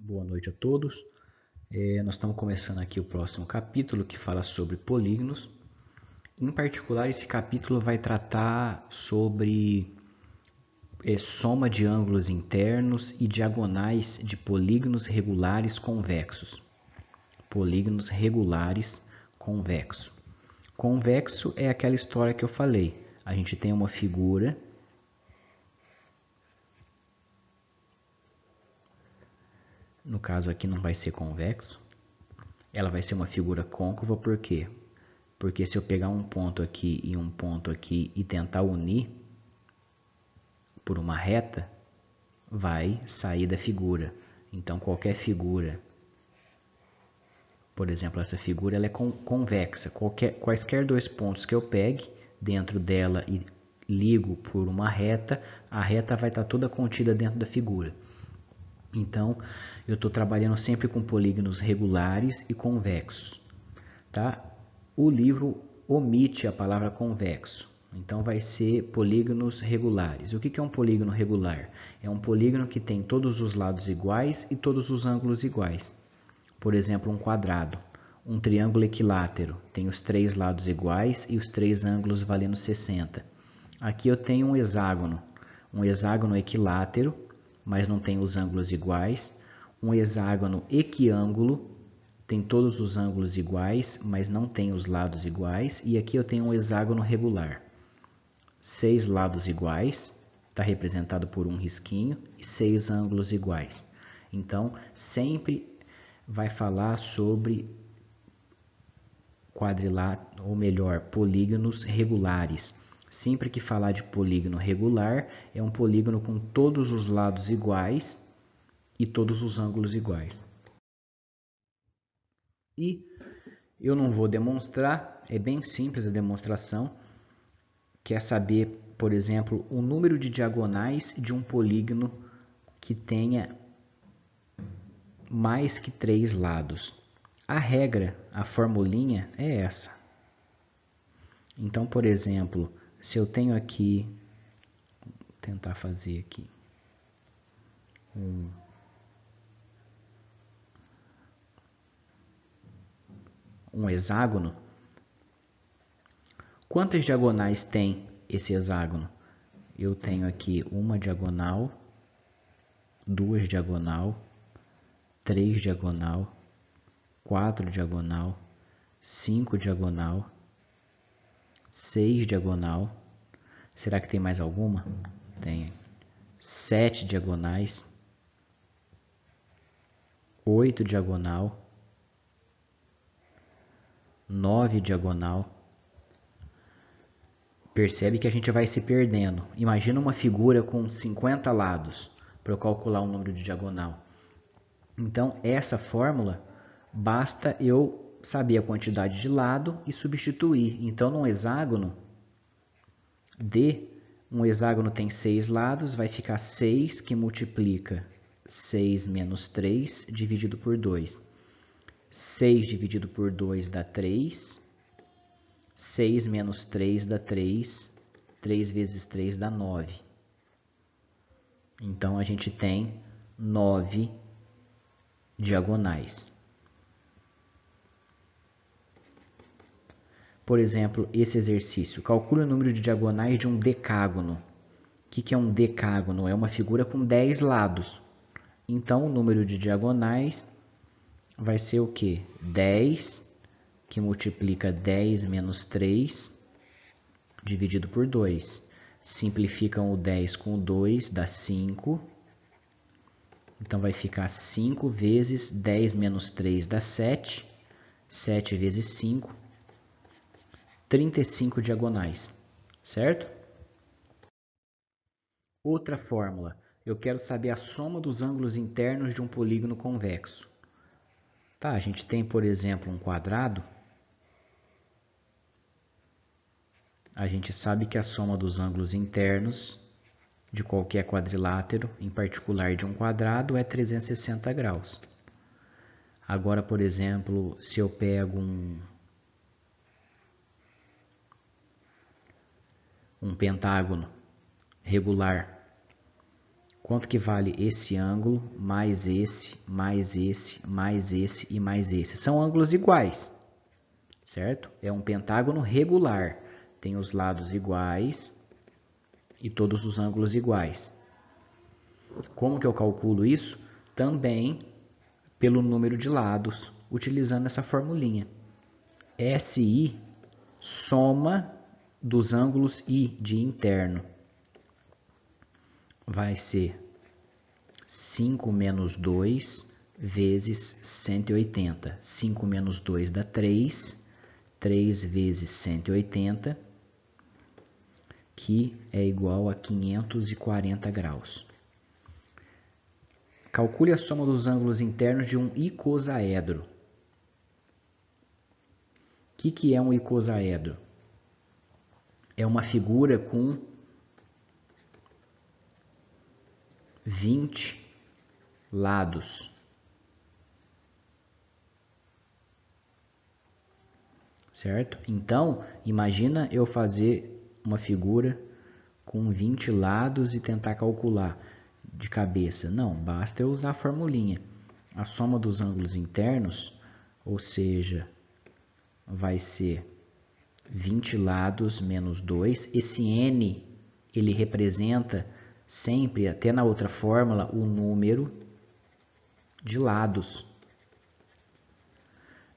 Boa noite a todos. Nós estamos começando aqui o próximo capítulo que fala sobre polígonos. Em particular, esse capítulo vai tratar sobre soma de ângulos internos e diagonais de polígonos regulares convexos. Polígonos regulares convexos. Convexo é aquela história que eu falei. A gente tem uma figura. No caso aqui não vai ser convexo. Ela vai ser uma figura côncava, por quê? Porque se eu pegar um ponto aqui e um ponto aqui e tentar unir por uma reta, vai sair da figura. Então qualquer figura, por exemplo, essa figura ela é convexa. Quaisquer dois pontos que eu pegue dentro dela e ligo por uma reta, a reta vai estar toda contida dentro da figura. Então, eu estou trabalhando sempre com polígonos regulares e convexos. Tá? O livro omite a palavra convexo. Então, vai ser polígonos regulares. O que é um polígono regular? É um polígono que tem todos os lados iguais e todos os ângulos iguais. Por exemplo, um quadrado. Um triângulo equilátero tem os três lados iguais e os três ângulos valendo 60. Aqui eu tenho um hexágono. Um hexágono equilátero, mas não tem os ângulos iguais. Um hexágono equiângulo, tem todos os ângulos iguais, mas não tem os lados iguais. E aqui eu tenho um hexágono regular. 6 lados iguais, está representado por um risquinho, e 6 ângulos iguais. Então, sempre vai falar sobre quadrilátero, ou melhor, polígonos regulares. Sempre que falar de polígono regular, é um polígono com todos os lados iguais e todos os ângulos iguais. E eu não vou demonstrar, é bem simples a demonstração. Quer saber, por exemplo, o número de diagonais de um polígono que tenha mais que 3 lados. A regra, a formulinha é essa. Então, por exemplo, se eu tenho aqui, vou tentar fazer aqui um hexágono, quantas diagonais tem esse hexágono? Eu tenho aqui uma diagonal, 2 diagonal, 3 diagonal, 4 diagonal, 5 diagonal, 6 diagonal. Será que tem mais alguma? Tem 7 diagonais, 8 diagonal, 9 diagonal. Percebe que a gente vai se perdendo. Imagina uma figura com 50 lados para eu calcular o número de diagonal. Então, essa fórmula, basta eu saber a quantidade de lado e substituir. Então, num hexágono, um hexágono tem 6 lados, vai ficar 6 que multiplica 6 menos 3 dividido por 2. 6 dividido por 2 dá 3. 6 menos 3 dá 3. 3 vezes 3 dá 9. Então, a gente tem 9 diagonais. Por exemplo, esse exercício. Calcule o número de diagonais de um decágono. O que é um decágono? É uma figura com 10 lados. Então, o número de diagonais vai ser o quê? 10, que multiplica 10 menos 3, dividido por 2. Simplificam o 10 com o 2, dá 5. Então, vai ficar 5 vezes 10 menos 3 dá 7. 7 vezes 5, 35 diagonais, certo? Outra fórmula. Eu quero saber a soma dos ângulos internos de um polígono convexo. Tá, a gente tem, por exemplo, um quadrado. A gente sabe que a soma dos ângulos internos de qualquer quadrilátero, em particular de um quadrado, é 360 graus. Agora, por exemplo, se eu pego um pentágono regular, Quanto que vale esse ângulo, mais esse, mais esse, mais esse e mais esse? São ângulos iguais, certo? É um pentágono regular. Tem os lados iguais e todos os ângulos iguais. Como que eu calculo isso? Também pelo número de lados, utilizando essa formulinha. SI, soma dos ângulos I de interno, vai ser 5 menos 2 vezes 180. 5 menos 2 dá 3. 3 vezes 180, que é igual a 540 graus. Calcule a soma dos ângulos internos de um icosaedro. O que é um icosaedro? É uma figura com 20 lados. Certo? Então, imagina eu fazer uma figura com 20 lados e tentar calcular de cabeça. Não, basta eu usar a formulinha. A soma dos ângulos internos, ou seja, vai ser 20 lados menos 2. Esse n, ele representa sempre, até na outra fórmula, o número de lados.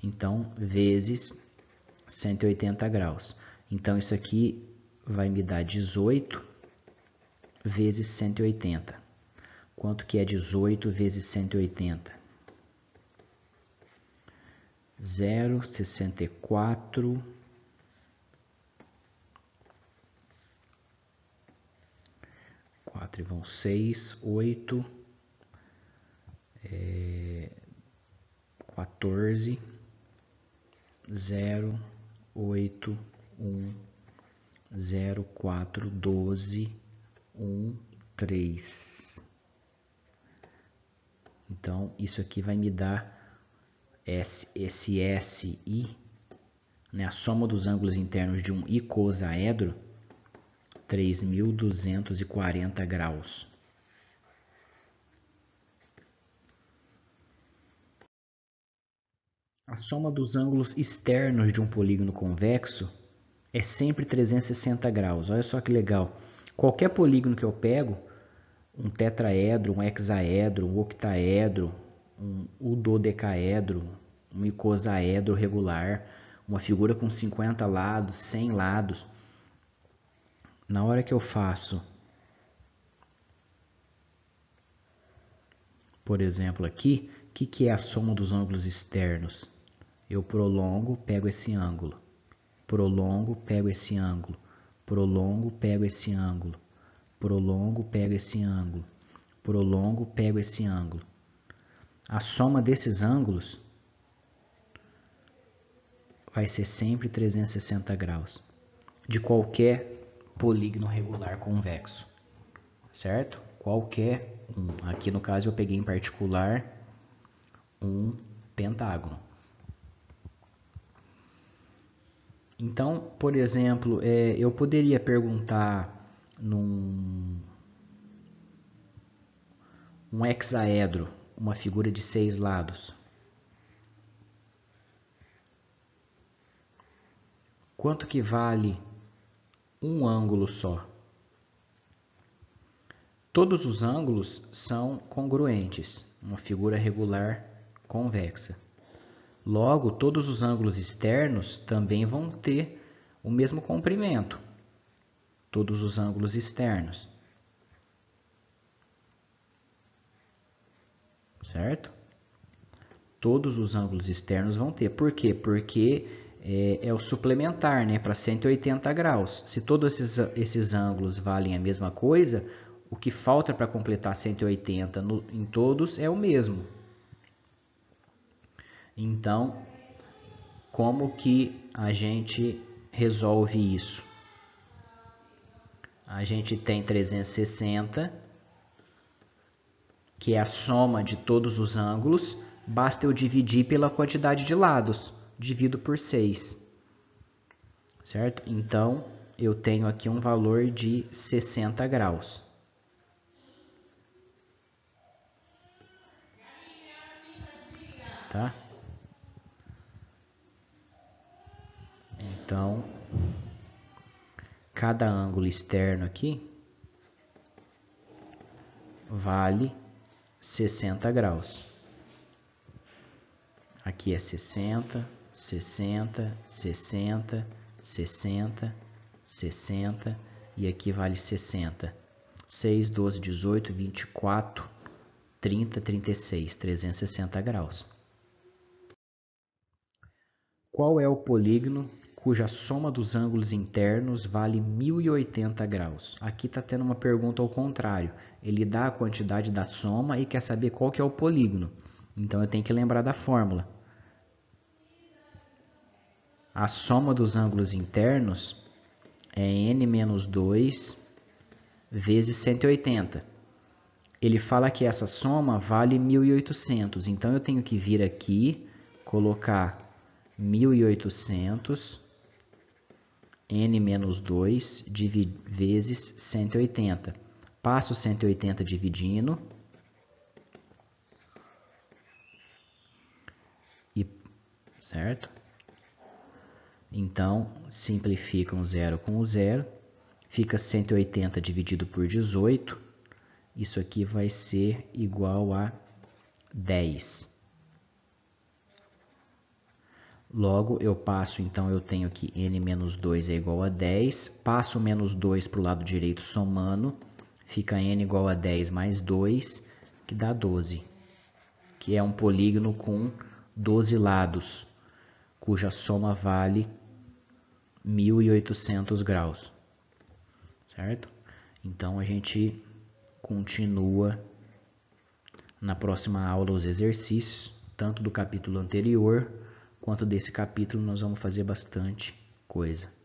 Então, vezes 180 graus. Então, isso aqui vai me dar 18 vezes 180. Quanto que é 18 vezes 180? 0,64. 4 vão 6, 8, 14, 0, 8, 1, 0, 4, 12, 1, 3. Então, isso aqui vai me dar esse SI, né, a soma dos ângulos internos de um icosaedro, 3.240 graus. A soma dos ângulos externos de um polígono convexo é sempre 360 graus. Olha só que legal. Qualquer polígono que eu pego, um tetraedro, um hexaedro, um octaedro, um dodecaedro, um icosaedro regular, uma figura com 50 lados, 100 lados. Na hora que eu faço, por exemplo, aqui, o que é a soma dos ângulos externos? Eu prolongo, pego esse ângulo. Prolongo, pego esse ângulo. Prolongo, pego esse ângulo. Prolongo, pego esse ângulo. Prolongo, pego esse ângulo. A soma desses ângulos vai ser sempre 360 graus, de qualquer polígono regular convexo, certo? Qualquer um. Aqui no caso eu peguei em particular um pentágono. Então, por exemplo, eu poderia perguntar num hexaedro, uma figura de 6 lados. Quanto que vale um ângulo só? Todos os ângulos são congruentes, uma figura regular convexa. Logo, todos os ângulos externos também vão ter o mesmo comprimento. Todos os ângulos externos. Certo? Todos os ângulos externos vão ter. Por quê? Porque é o suplementar, né, para 180 graus. Se todos esses ângulos valem a mesma coisa, o que falta para completar 180 em todos é o mesmo. Então, como que a gente resolve isso? A gente tem 360, que é a soma de todos os ângulos. Basta eu dividir pela quantidade de lados. Divido por 6. Certo? Então, eu tenho aqui um valor de 60 graus. tá? Então, cada ângulo externo aqui vale 60 graus. Aqui é 60, 60, 60, 60, 60 e aqui vale 60. 6, 12, 18, 24, 30, 36, 360 graus. Qual é o polígono cuja soma dos ângulos internos vale 1080 graus? Aqui está tendo uma pergunta ao contrário. Ele dá a quantidade da soma e quer saber qual que é o polígono. Então eu tenho que lembrar da fórmula. A soma dos ângulos internos é n-2 vezes 180. Ele fala que essa soma vale 1.800. Então eu tenho que vir aqui, colocar 1.800 n-2 vezes 180. Passo 180 dividindo. Certo? Então, simplifica um zero com o zero. Fica 180 dividido por 18. Isso aqui vai ser igual a 10. Logo, eu passo, então, eu tenho que n-2 é igual a 10. Passo o menos 2 para o lado direito somando. Fica n igual a 10 mais 2, que dá 12. Que é um polígono com 12 lados, cuja soma vale 1.800 graus. Certo? Então, a gente continua na próxima aula os exercícios, tanto do capítulo anterior quanto desse capítulo. Nós vamos fazer bastante coisa.